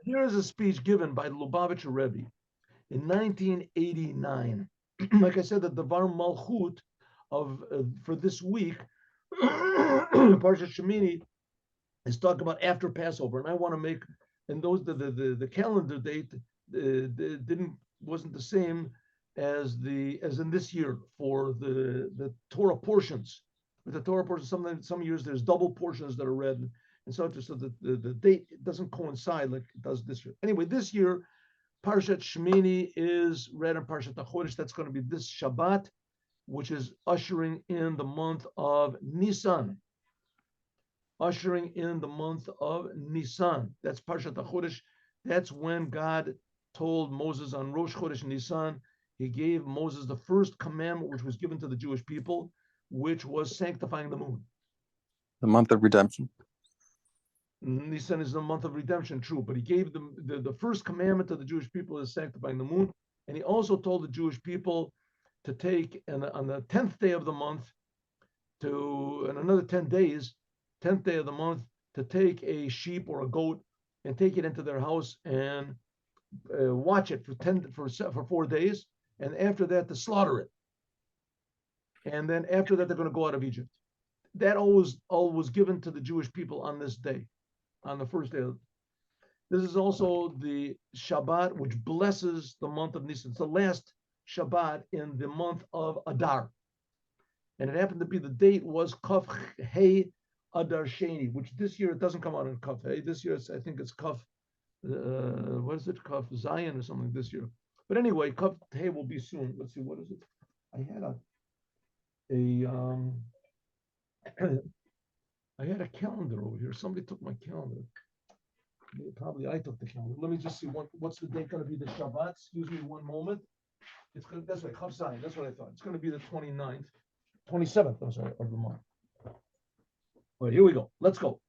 Here is a speech given by Lubavitcher Rebbe in 1989. Like I said, the Devar Malchut of for this week, Parshat Shemini, is talking about after Passover, and I want to make, and those the calendar date didn't wasn't the same as in this year for the Torah portions. With the Torah portions, some years there's double portions that are read, and so the date doesn't coincide like it does this year. Anyway, this year Parshat Shemini is read in Parshat HaChodesh. That's going to be this Shabbat, which is ushering in the month of Nisan. Ushering in the month of Nisan. That's Parshat HaChodesh. That's when God told Moses on Rosh Chodesh Nisan, he gave Moses the first commandment which was given to the Jewish people, which was sanctifying the moon. The month of redemption. Nisan is the month of redemption, true, but he gave them the first commandment to the Jewish people is sanctifying the moon. And he also told the Jewish people to take, on the 10th day of the month, in another 10 days, 10th day of the month, to take a sheep or a goat and take it into their house and watch it for 4 days, and after that to slaughter it. And then after that they're going to go out of Egypt. That all was given to the Jewish people on this day, on the first day. This is also the Shabbat which blesses the month of Nisan. It's the last Shabbat in the month of Adar. And it happened to be the date was Kaf Hey Adar Sheni, which this year it doesn't come out in Kaf Hey. This year I think it's Kaf, what is it? Kaf Zion or something this year. But anyway, Kaf Hey will be soon. Let's see, what is it? I had a calendar over here. Somebody took my calendar. Probably I took the calendar. Let me just see what's the date going to be. The Shabbat. Excuse me, one moment. It's going to, that's right, Kaf Zion. That's what I thought. It's going to be the 29th, 27th. I'm sorry, of the month. All right, here we go. Let's go.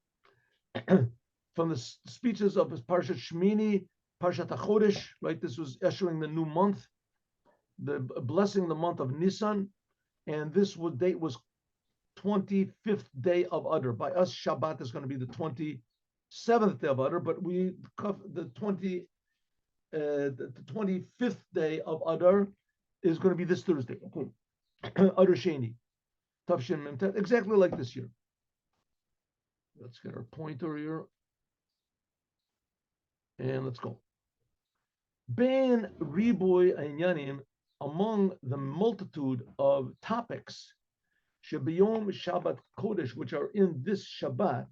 From the speeches of Parshat Shemini, Parshat HaChodesh, right? This was ushering the new month, blessing the month of Nisan, and this date was 25th day of Adar. By us, Shabbat is going to be the 27th day of Adar, but the 25th day of Adar is going to be this Thursday. Okay, Adar Sheni, Tavshin Memtet, exactly like this year. Let's get our pointer here, and let's go. Ben Riboy Ainyanim, among the multitude of topics, Shebiyom Shabbat Kodesh, which are in this Shabbat,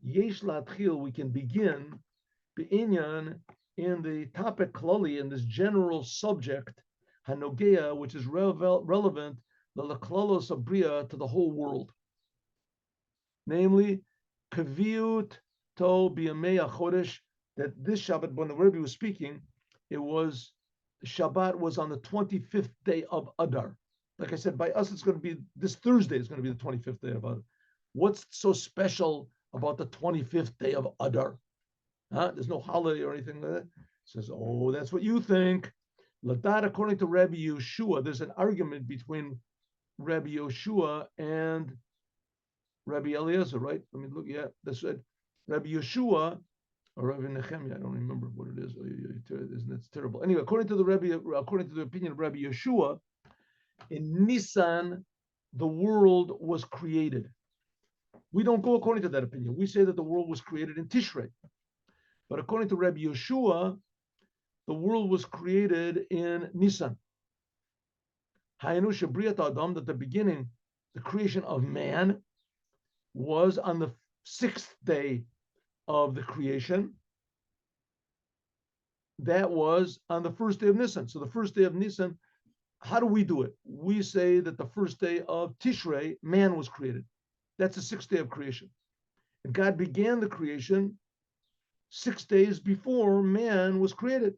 Yesh Latchil, we can begin Be'inyan in the topic klali, in this general subject, Hanogea, which is relevant, the Laklalos Abriya, to the whole world. Namely, Kaviut To B'Yamei HaChodesh, that this Shabbat, when the Rebbe was speaking, Shabbat was on the 25th day of Adar. Like I said, by us, it's going to be, this Thursday is going to be the 25th day of Adar. What's so special about the 25th day of Adar? There's no holiday or anything like that. It says, oh, that's what you think. Ladat, according to Rabbi Yeshua, there's an argument between Rabbi Yeshua and Rabbi Eliezer, right? Let me look. Yeah, that's right. Rabbi Yeshua or Rabbi Nehemiah, I don't remember what it is. It's terrible. Anyway, according to the opinion of Rabbi Yeshua, in Nisan, the world was created. We don't go according to that opinion. We say that the world was created in Tishrei. But according to Rabbi Yeshua, the world was created in Nisan. Hayanu Shabriat Adam, that the beginning, the creation of man, was on the 6th day of the creation. That was on the first day of Nisan. So the first day of Nisan, how do we do it? We say that the first day of Tishrei, man was created. That's the 6th day of creation. And God began the creation 6 days before man was created.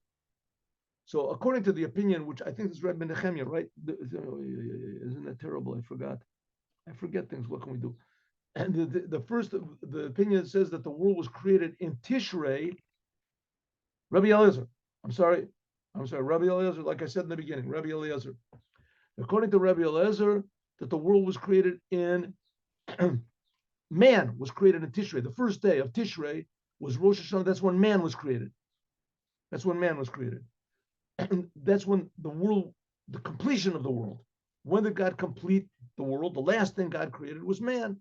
So according to the opinion, which I think is Rebbe Nehemiah, right? Isn't that terrible? I forget things. What can we do? And the opinion says that the world was created in Tishrei. Rabbi Eliezer, Rabbi Eliezer, like I said in the beginning, Rabbi Eliezer. According to Rabbi Eliezer, that the world was created in, man was created in Tishrei. The first day of Tishrei was Rosh Hashanah. That's when man was created. That's when man was created. And that's when the world, the completion of the world. When did God complete the world? The last thing God created was man.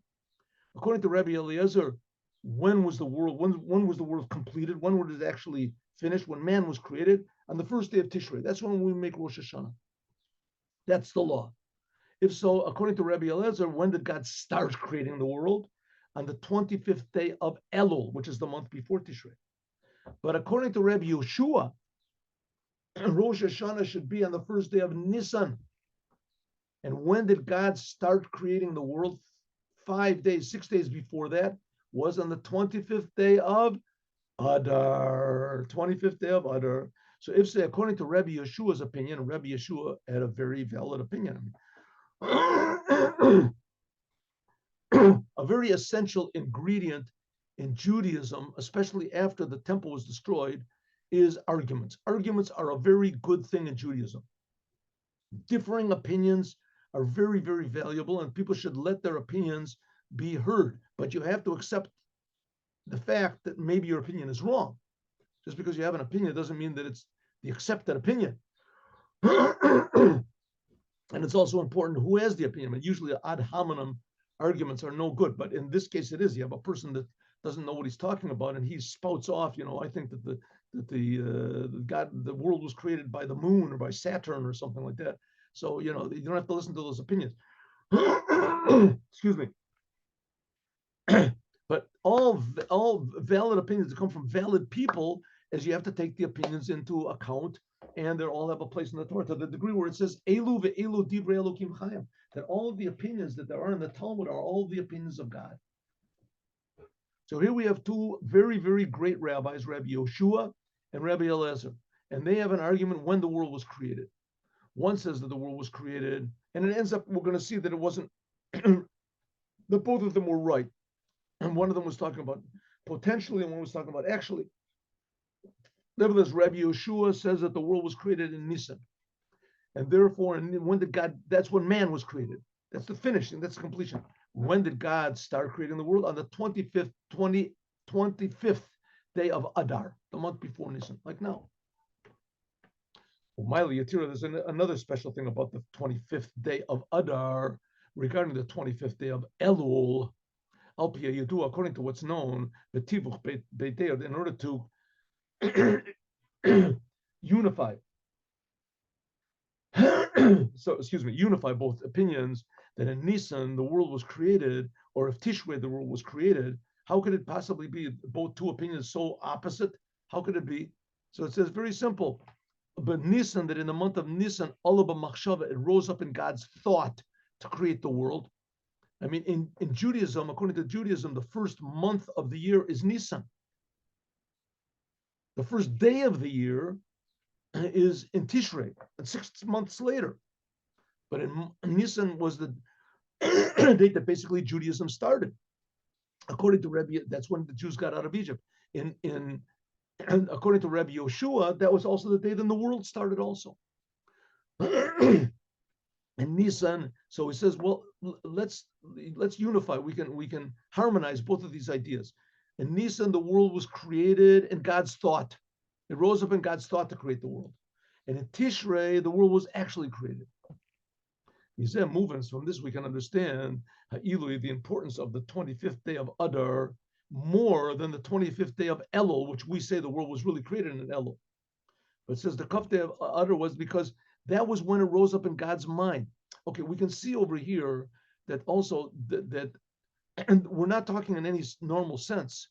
According to Rabbi Eliezer, when was the world? When was the world completed? When was it actually finished? When man was created on the first day of Tishrei. That's when we make Rosh Hashanah. That's the law. If so, according to Rabbi Eliezer, when did God start creating the world? On the 25th day of Elul, which is the month before Tishrei. But according to Rabbi Yeshua, Rosh Hashanah should be on the first day of Nisan. And when did God start creating the world? 5 days, 6 days before that was on the 25th day of Adar. 25th day of Adar. So if, say, according to Rabbi Yeshua's opinion, Rabbi Yeshua had a very valid opinion. A very essential ingredient in Judaism, especially after the temple was destroyed, is arguments. Arguments are a very good thing in Judaism. Differing opinions are very, very valuable, and people should let their opinions be heard. But you have to accept the fact that maybe your opinion is wrong. Just because you have an opinion doesn't mean that it's the accepted opinion. And it's also important who has the opinion. And usually ad hominem arguments are no good, but in this case it is. You have a person that doesn't know what he's talking about, and he spouts off, I think that the world was created by the moon or by Saturn or something like that. So, you don't have to listen to those opinions. Excuse me. But all valid opinions that come from valid people, is you have to take the opinions into account, and they all have a place in the Torah to the degree where it says Elu ve'elu divrei Elokim chayim, that all of the opinions that there are in the Talmud are all the opinions of God. So here we have two very, very great rabbis, Rabbi Yoshua and Rabbi Eliezer, and they have an argument when the world was created. One says that the world was created, and it ends up, we're going to see that it wasn't, that both of them were right. And one of them was talking about potentially, and one was talking about actually. Nevertheless, Rabbi Yeshua says that the world was created in Nisan. And therefore, when did God, that's when man was created. That's the finishing, that's the completion. When did God start creating the world? On the 25th day of Adar, the month before Nisan, like now. Miley Yatira, there's another special thing about the 25th day of Adar regarding the 25th day of Elul. Alpia Yadu, according to what's known, the Tivuch Beitei, in order to unify. Unify both opinions that in Nisan the world was created, or if Tishrei the world was created. How could it possibly be both two opinions so opposite? How could it be? So it says very simple. But Nisan, that in the month of Nisan, Alaba Machshava, it rose up in God's thought to create the world. I mean, in Judaism, according to Judaism, the first month of the year is Nisan. The first day of the year is in Tishrei, and 6 months later. But in Nisan was the date that basically Judaism started. According to Rebbe, that's when the Jews got out of Egypt. And according to Rabbi Yoshua, that was also the day then the world started also. And Nisan, so he says, well, let's unify. We can harmonize both of these ideas. In Nisan, the world was created in God's thought. It rose up in God's thought to create the world. And in Tishrei, the world was actually created. He said, moving from this, we can understand the importance of the 25th day of Adar more than the 25th day of Elul, which we say the world was really created in Elul. But it says the Kaf day of Adar was because that was when it rose up in God's mind. Okay, we can see over here that also that and we're not talking in any normal sense,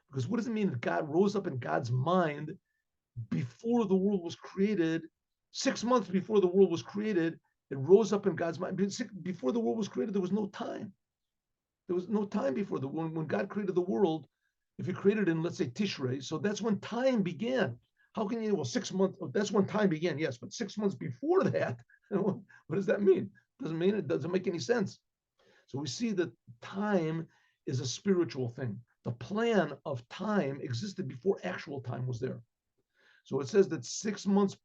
because what does it mean that God rose up in God's mind before the world was created? 6 months before the world was created, it rose up in God's mind. Before the world was created, there was no time. There was no time before when God created the world. If he created in, let's say, Tishrei, so that's when time began. How can you, well, 6 months, that's when time began, yes, but 6 months before that, what does that mean? It doesn't make any sense. So we see that time is a spiritual thing. The plan of time existed before actual time was there. So it says that 6 months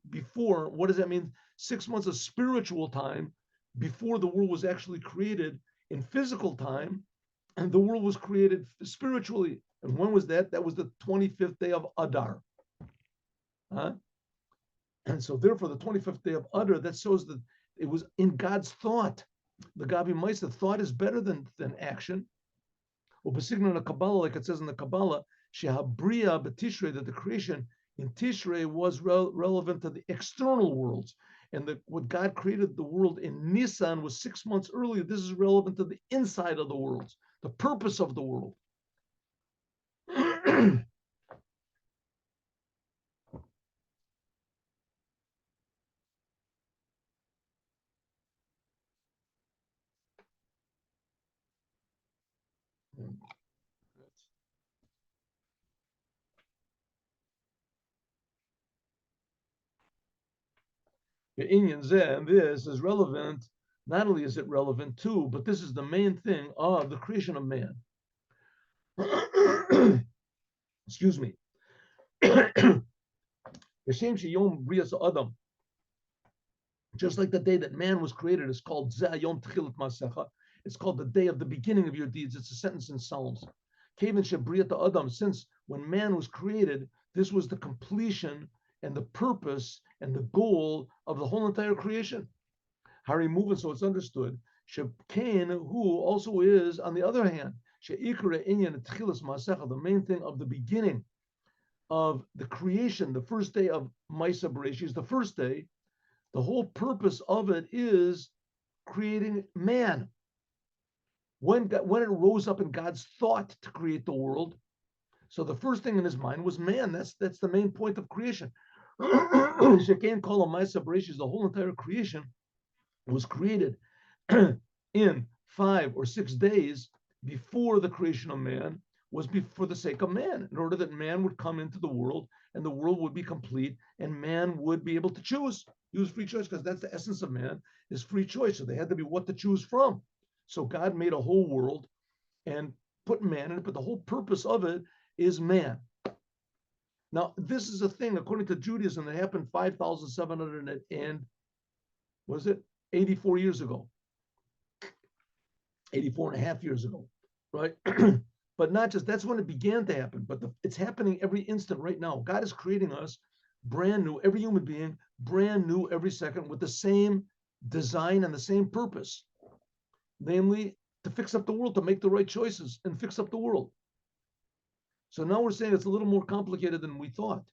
before, what does that mean? 6 months of spiritual time before the world was actually created in physical time, and the world was created spiritually. And when was that? That was the 25th day of Adar. Huh? And so therefore, the 25th day of Adar, that shows that it was in God's thought. The Gabi Maisa, thought is better than action. Or in the Kabbalah, like it says in the Kabbalah, Shehabriya b'Tishrei, that the creation in Tishrei was relevant to the external worlds. And what God created the world in Nisan was 6 months earlier. This is relevant to the inside of the worlds, the purpose of the world. The Inyan Zeh, and this is relevant. Not only is it relevant too, but this is the main thing of the creation of man. Excuse me. Just like the day that man was created is called Zayom Tchilat Masecha. It's called the day of the beginning of your deeds. It's a sentence in Psalms. Kevin Shebriat Adam, since when man was created, this was the completion and the purpose and the goal of the whole entire creation. Hari moving, so it's understood. Shekain, who also is, on the other hand, Sheikra Inyan Tchilas Masecha, the main thing of the beginning of the creation, the first day of Maisa Bereishis is the first day. The whole purpose of it is creating man. When it rose up in God's thought to create the world, so the first thing in his mind was man. That's the main point of creation. Shekain Kol Maisa Bereishis, the whole entire creation was created in 5 or 6 days before the creation of man was for the sake of man, in order that man would come into the world and the world would be complete and man would be able to choose, use free choice, because that's the essence of man, is free choice. So they had to be what to choose from. So God made a whole world and put man in it, but the whole purpose of it is man. Now, this is a thing, according to Judaism, that happened 5,700 and, was it 84 years ago, 84 and a half years ago, right? But not just, that's when it began to happen, but it's happening every instant right now. God is creating us brand new, every human being, brand new every second with the same design and the same purpose, namely to fix up the world, to make the right choices and fix up the world. So now we're saying it's a little more complicated than we thought.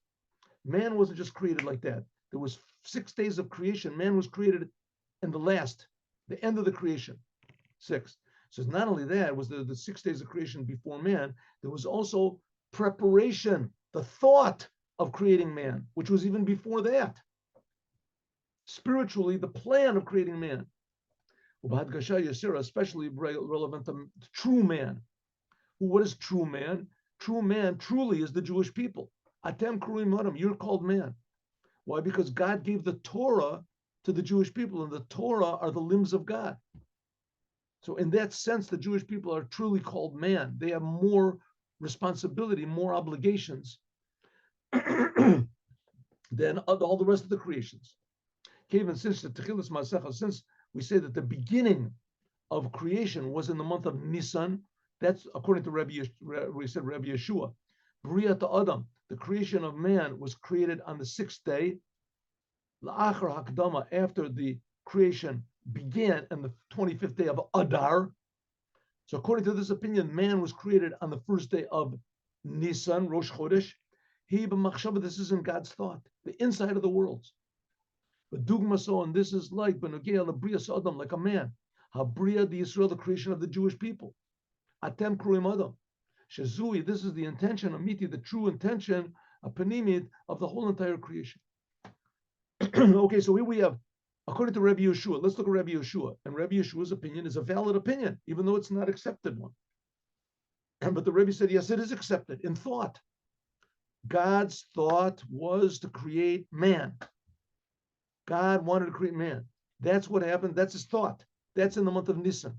Man wasn't just created like that. There was 6 days of creation. Man was created in the end of the creation, 6. So not only that, was the 6 days of creation before man, there was also preparation, the thought of creating man, which was even before that. Spiritually, the plan of creating man. Especially relevant to true man. What is true man? True man truly is the Jewish people. Atem kruim adam, you're called man. Why? Because God gave the Torah to the Jewish people, and the Torah are the limbs of God. So in that sense, the Jewish people are truly called man. They have more responsibility, more obligations than all the rest of the creations. Since we say that the beginning of creation was in the month of Nisan, that's according to Rebbe Yeshua. B'riyat Adam, the creation of man, was created on the 6th day. La'achar hakdama, after the creation began on the 25th day of Adar. So according to this opinion, man was created on the first day of Nisan, Rosh Chodesh. This is in God's thought, the inside of the worlds. But dugma so, and this is like Benogea Labriya Adam, like a man. Habriya the Israel, the creation of the Jewish people. Atem Kruim Adam. Shazui, this is the intention, Amiti, the true intention, a panimid of the whole entire creation. Okay, so here we have, according to Rebbe Yeshua, let's look at Rebbe Yeshua. And Rebbe Yeshua's opinion is a valid opinion, even though it's not accepted one. But the Rebbe said, yes, it is accepted in thought. God's thought was to create man. God wanted to create man. That's what happened. That's his thought. That's in the month of Nisan.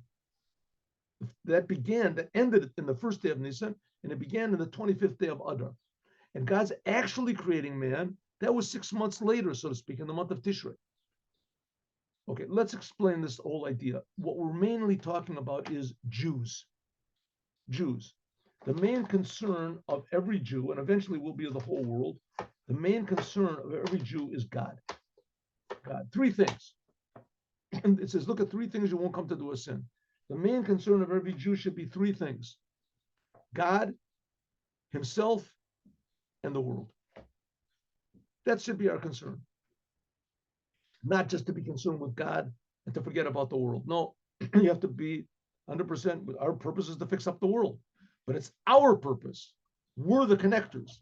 That ended in the first day of Nisan, and it began in the 25th day of Adar. And God's actually creating man. That was 6 months later, so to speak, in the month of Tishrei. Okay, let's explain this whole idea. What we're mainly talking about is Jews. Jews. The main concern of every Jew, and eventually will be of the whole world, the main concern of every Jew is God. God. Three things. And it says, look at three things you won't come to do a sin. The main concern of every Jew should be three things: God, himself, and the world. That should be our concern. Not just to be concerned with God and to forget about the world. No, you have to be 100%. Our purpose is to fix up the world, but it's our purpose. We're the connectors.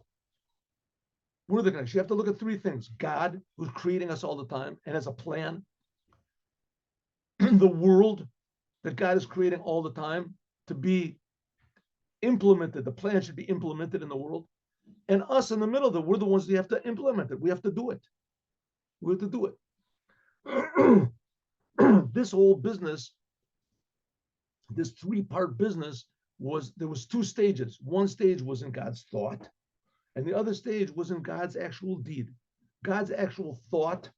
We're the connectors. You have to look at three things: God, who's creating us all the time and has a plan; the world, that God is creating all the time to be implemented. The plan should be implemented in the world. And us in the middle, that we're the ones that have to implement it. We have to do it. We have to do it. This whole business, this three-part business, there was two stages. One stage was in God's thought, and the other stage was in God's actual deed. God's actual thought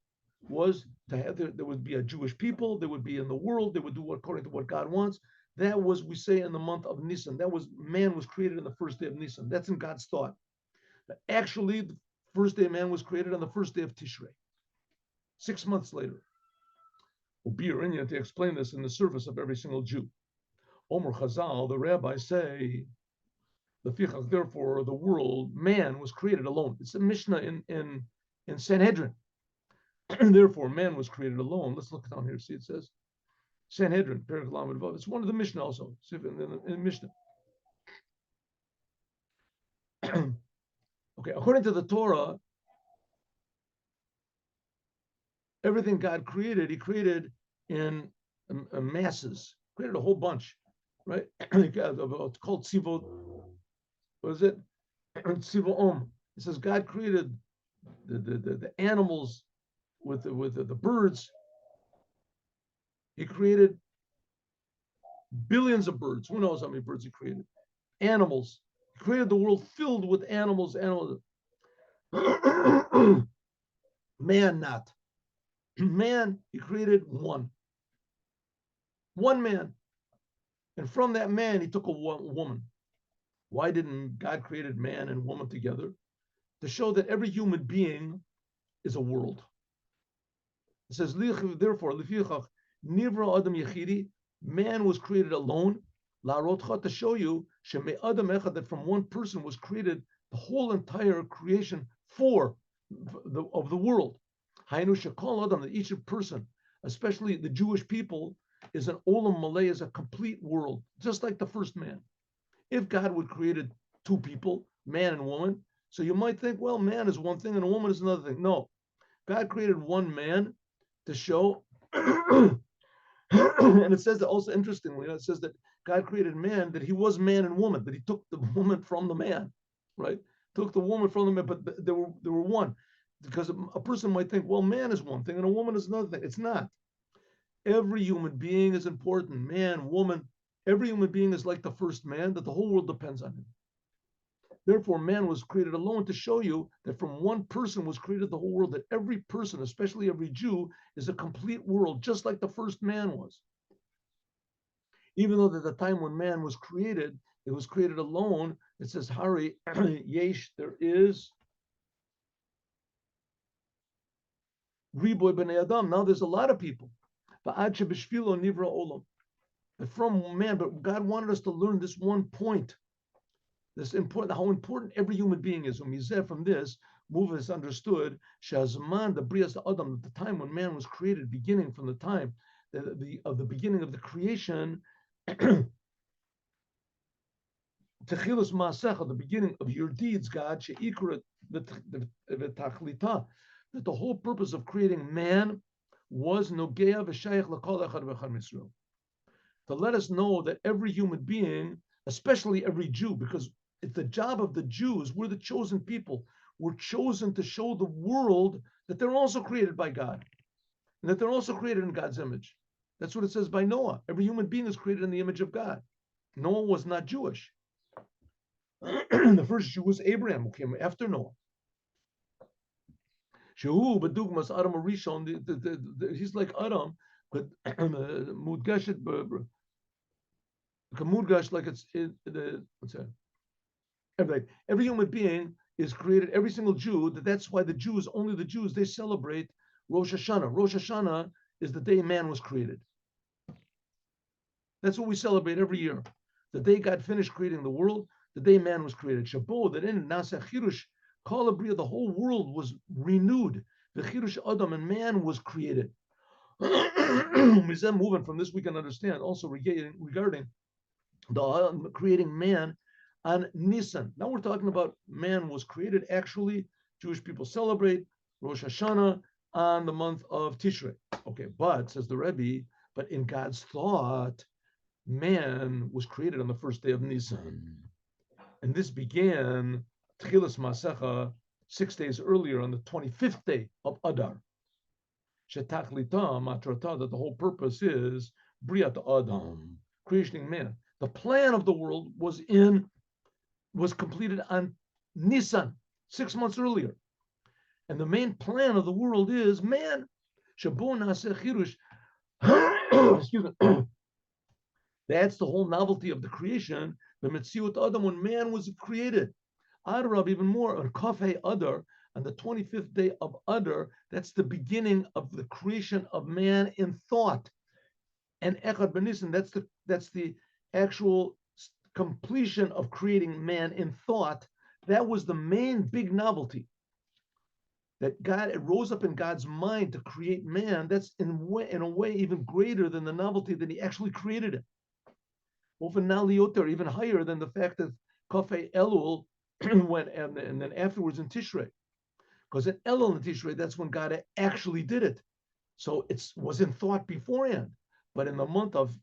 was to have there would be a Jewish people, there would be in the world, they would do according to what God wants. That was, we say, in the month of Nisan. That was, man was created on the first day of Nisan. That's in God's thought. Actually, the first day man was created on the first day of Tishrei, 6 months later. We'll be in to explain this in the service of every single Jew. Omer Chazal, the rabbis say, therefore, the world, man was created alone. It's a Mishnah in Sanhedrin. Therefore, man was created alone. Let's look down here. See, it says Sanhedrin, Perek Lamed Vav. It's one of the Mishnah also. In Mishnah. Okay, according to the Torah, everything God created, he created in masses, created a whole bunch, right? It's called Tzivot. What is it? Tzivot Om. It says God created the animals with the birds. He created billions of birds. Who knows how many birds he created? Animals. He created the world filled with animals. Man not. Man, he created one man. And from that man, he took a woman. Why didn't God created man and woman together? To show that every human being is a world. It says, therefore, Nivra Adam Yechidi, man was created alone, to show you that from one person was created the whole entire creation of the world. That each person, especially the Jewish people, is an olam malay, is a complete world, just like the first man. If God would created two people, man and woman, so you might think, well, man is one thing and a woman is another thing. No, God created one man to show, and it says that also, interestingly, it says that God created man, that he was man and woman, that he took the woman from the man, right? Took the woman from the man, but they were one. Because a person might think, well, man is one thing and a woman is another thing. It's not. Every human being is important. Man, woman, every human being is like the first man, that the whole world depends on him. Therefore, man was created alone to show you that from one person was created the whole world, that every person, especially every Jew, is a complete world, just like the first man was. Even though at the time when man was created, it was created alone, it says, Hari, Yesh, there is Riboy B'nei Adam. Now there's a lot of people. But from man, but God wanted us to learn this one point. This important, how important every human being is. From this, Move is understood, Shazman, the Brias Adam, at the time when man was created, beginning from the time of the beginning of the creation, Techilus Maasecha, the beginning of your deeds, God, Sheikrat the Tachlita, that the whole purpose of creating man was Nogea v'Shayach l'Kol Echad v'Echad Misrael, to let us know that every human being, especially every Jew, because it's the job of the Jews, we're the chosen people. We're chosen to show the world that they're also created by God, and that they're also created in God's image. That's what it says by Noah. Every human being is created in the image of God. Noah was not Jewish. The first Jew was Abraham, who came after Noah. Shehu b'dugmas Adam Rishon. He's like Adam, but mudgashet, mudgash, like it's what's that? Every human being is created, every single Jew, that's why the Jews, only the Jews, they celebrate Rosh Hashanah. Rosh Hashanah is the day man was created. That's what we celebrate every year. The day God finished creating the world, the day man was created. Shabo, that in Nasa Chirush, Kol Abriya, the whole world was renewed. The Chirush Adam, and man was created. Moving from this, we can understand also regarding the creating man on Nisan. Now we're talking about man was created. Actually, Jewish people celebrate Rosh Hashanah on the month of Tishrei. Okay, but says the Rebbe, but in God's thought, man was created on the first day of Nisan, and this began Tchilas Masecha 6 days earlier on the 25th day of Adar. Shetachlita matrata, that the whole purpose is Briat Adam, creating man. The plan of the world was completed on Nisan, 6 months earlier. And the main plan of the world is man. Shabo Naseh Chirush. Excuse me. That's the whole novelty of the creation. The Metziut Adam, when man was created. Adar, even more, on Kafei Adar, on the 25th day of Adar, that's the beginning of the creation of man in thought. And Echad Benisan, that's the actual completion of creating man in thought. That was the main big novelty. That God, it rose up in God's mind to create man. That's in a way even greater than the novelty that he actually created it. Often Nalioter, even higher than the fact that Kafei Elul went and then afterwards in Tishrei. Because in Elul and Tishrei, that's when God actually did it. So it was in thought beforehand. But in the month of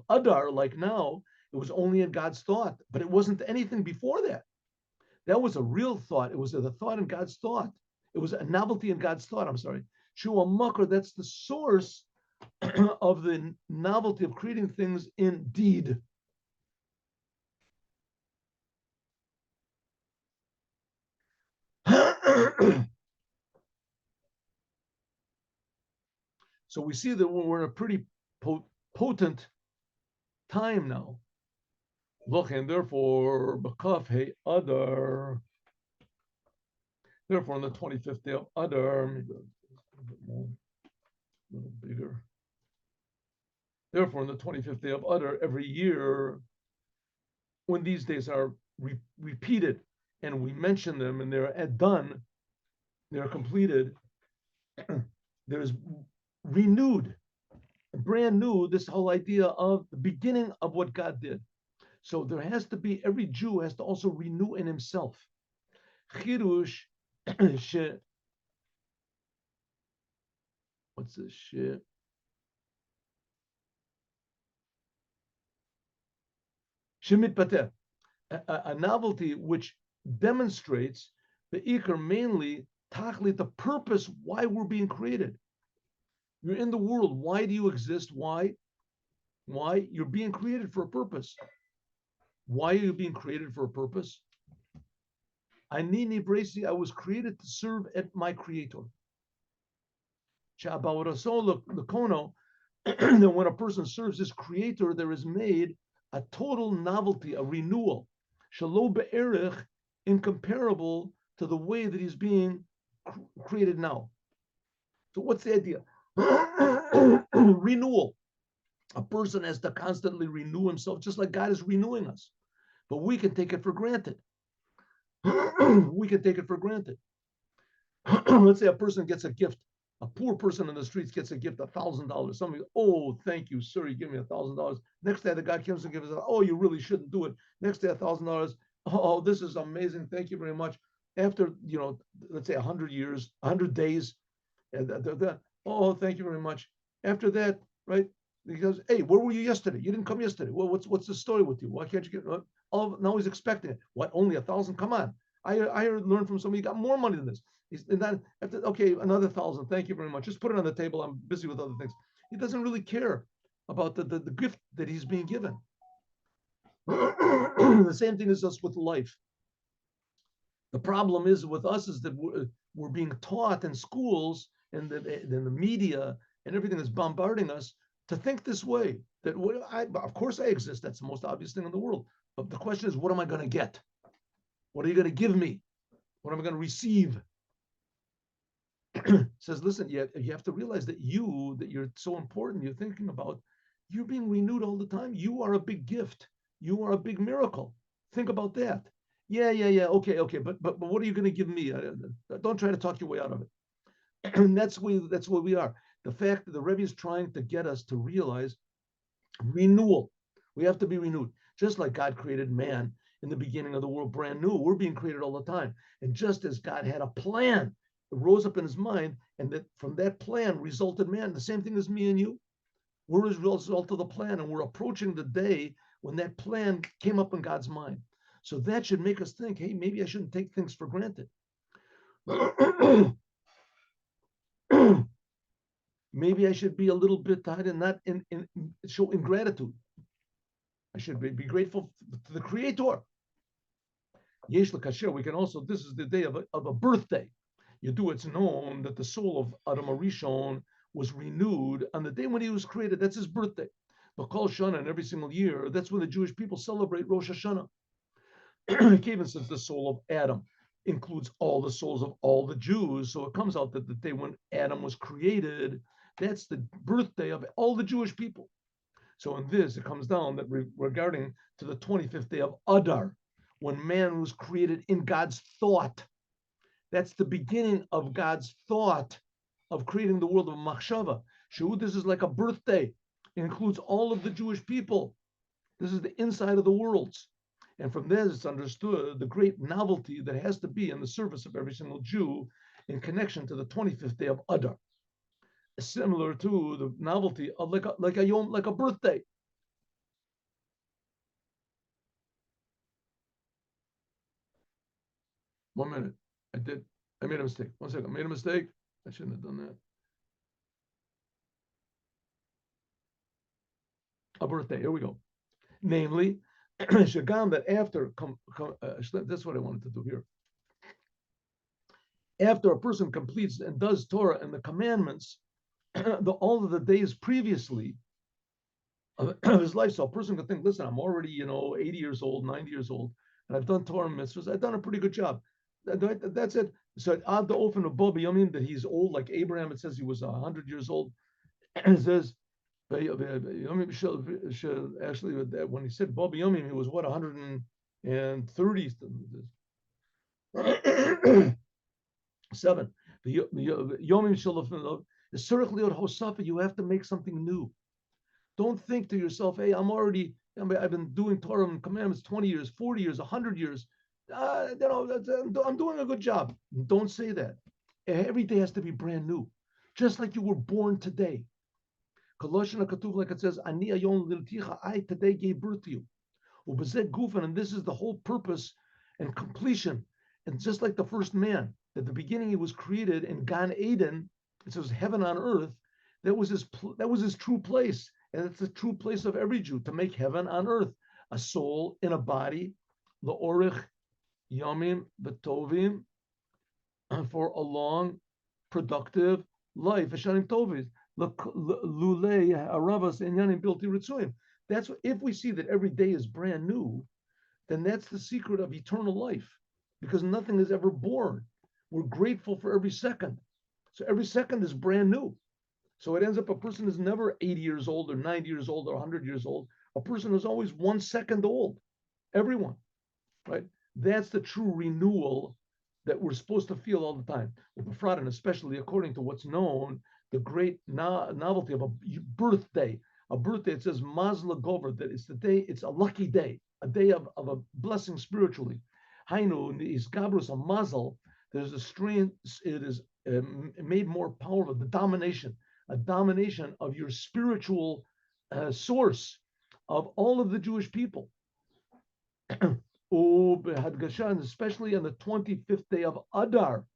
Adar, like now, it was only in God's thought. But it wasn't anything before that. That was a real thought. It was the thought in God's thought. It was a novelty in God's thought. I'm sorry. Shua Makar, that's the source of the novelty of creating things indeed. So we see that we're in a pretty potent time now. Look, and therefore, Bakaf Hey Adar. Therefore, on the 25th day of Adar, maybe a bit more, a little bigger. Therefore, on the 25th day of Adar, every year, when these days are repeated and we mention them and they're done, they're completed, there's renewed, brand new, this whole idea of the beginning of what God did. So there has to be, every Jew has to also renew in himself. Chirush, what's this shit? Shemit Pateh, a novelty which demonstrates the Iker, mainly Tachlit, the purpose why we're being created. You're in the world. Why do you exist? Why? Why? You're being created for a purpose. Why are you being created for a purpose? I was created to serve at my creator. That when a person serves his creator, there is made a total novelty, a renewal. Shalo be'erich, incomparable to the way that he's being created now. So what's the idea? Renewal. A person has to constantly renew himself, just like God is renewing us. But we can take it for granted. We can take it for granted. Let's say a person gets a gift. A poor person in the streets gets a gift, $1,000. Somebody, oh, thank you, sir, you give me $1,000. Next day, the guy comes and gives us, oh, you really shouldn't do it. Next day, $1,000. Oh, this is amazing. Thank you very much. After, let's say 100 years, 100 days, and oh, thank you very much. After that, right? He goes, hey, where were you yesterday? You didn't come yesterday. Well, what's the story with you? Why can't you get? Oh, now he's expecting it. What? Only 1,000? Come on. I learned from somebody who got more money than this. Okay, another 1,000. Thank you very much. Just put it on the table. I'm busy with other things. He doesn't really care about the gift that he's being given. The same thing is us with life. The problem is with us is that we're being taught in schools and the media and everything is bombarding us to think this way. That of course I exist. That's the most obvious thing in the world. But the question is, what am I going to get? What are you going to give me? What am I going to receive? Says, listen, you have to realize that you're so important. You're thinking about, you're being renewed all the time. You are a big gift. You are a big miracle. Think about that. Yeah. Okay. But what are you going to give me? Don't try to talk your way out of it. And that's where we are. The fact that the Rebbe is trying to get us to realize renewal. We have to be renewed. Just like God created man in the beginning of the world brand new, we're being created all the time. And just as God had a plan, it rose up in his mind, and that from that plan resulted man. The same thing as me and you. We're as a result of the plan, and we're approaching the day when that plan came up in God's mind. So that should make us think, hey, maybe I shouldn't take things for granted. Maybe I should be a little bit tired and not show ingratitude. I should be grateful to the Creator. Yesh l'kasher. We can also. This is the day of a birthday. It's known that the soul of Adam Arishon was renewed on the day when he was created. That's his birthday. But Kol Shana, and every single year, that's when the Jewish people celebrate Rosh Hashanah. Even since the soul of Adam includes all the souls of all the Jews, so it comes out that the day when Adam was created, that's the birthday of all the Jewish people. So in this, it comes down that regarding to the 25th day of Adar, when man was created in God's thought. That's the beginning of God's thought of creating the world of Machshava. This is like a birthday. It includes all of the Jewish people. This is the inside of the worlds. And from there, it's understood the great novelty that has to be in the service of every single Jew in connection to the 25th day of Adar. Similar to the novelty of like a yom, like a birthday. One minute. I made a mistake. One second. I made a mistake. I shouldn't have done that. A birthday. Here we go. Namely, Shagam, that after, that's what I wanted to do here. After a person completes and does Torah and the commandments, all of the days previously of his life, so a person could think, listen, I'm already, 80 years old, 90 years old, and I've done Torah and mitzvahs. I've done a pretty good job. That's it. So Ad the Ofen of Bobby Yomim, that he's old like Abraham. It says he was 100 years old. And it says, actually, when he said Bobby Yomim, he was what, 130. 7. The Yomim Shalaf, the Surach Liot Hosafa, you have to make something new. Don't think to yourself, hey, I've been doing Torah and commandments 20 years, 40 years, 100 years. I'm doing a good job. Don't say that. Every day has to be brand new, just like you were born today. Colossians Katuv, like it says, Ani ayom lilticha, I today gave birth to you. And this is the whole purpose and completion. And just like the first man, at the beginning he was created in Gan Eden, it says heaven on earth. That was his true place, and it's the true place of every Jew, to make heaven on earth, a soul in a body, la'orich yamim v'tovim, for a long, productive life. Hashanim tovis lulei aravas inyanim bilti ritzuyim. That's what, if we see that every day is brand new, then that's the secret of eternal life, because nothing is ever born. We're grateful for every second. So every second is brand new. So it ends up a person is never 80 years old or 90 years old or 100 years old. A person is always 1 second old. Everyone, right? That's the true renewal that we're supposed to feel all the time. And especially according to what's known, the great novelty of a birthday. A birthday, it says Mazla Gover, that it's the day, it's a lucky day, a day of a blessing spiritually. Hainu is Gabrus a mazel. There's a strain, it is made more powerful, the domination, a domination of your spiritual source of all of the Jewish people. Especially on the 25th day of Adar.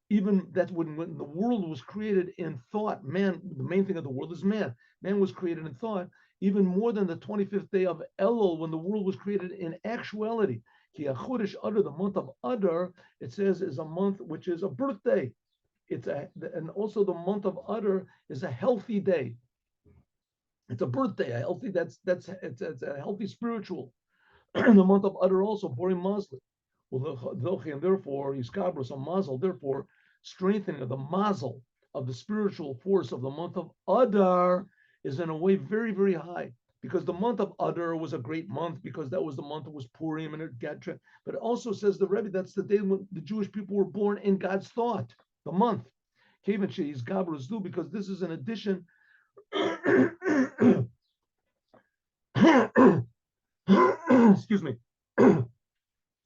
Even that's when the world was created in thought. Man, the main thing of the world is man. Man was created in thought, even more than the 25th day of Elul, when the world was created in actuality. Ki Chodesh Adar, the month of Adar, it says, is a month which is a birthday. And also the month of Adar is a healthy day. It's a birthday, a healthy, it's a healthy spiritual. The month of Adar also, Borim Masli. Well, and therefore, Yiskabros a mazel, therefore, strengthening of the mazel of the spiritual force of the month of Adar is in a way very, very high. Because the month of Adar was a great month, because that was the month that was Purim and it got. But it also says the Rebbe, that's the day when the Jewish people were born in God's thought, the month. Because this is an addition. Excuse me.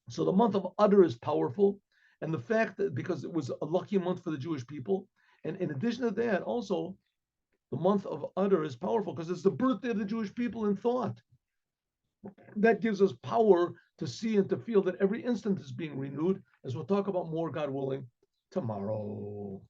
So the month of Adar is powerful, and the fact that because it was a lucky month for the Jewish people, and in addition to that, also the month of Adar is powerful because it's the birthday of the Jewish people in thought. That gives us power to see and to feel that every instant is being renewed, as we'll talk about more, God willing, tomorrow.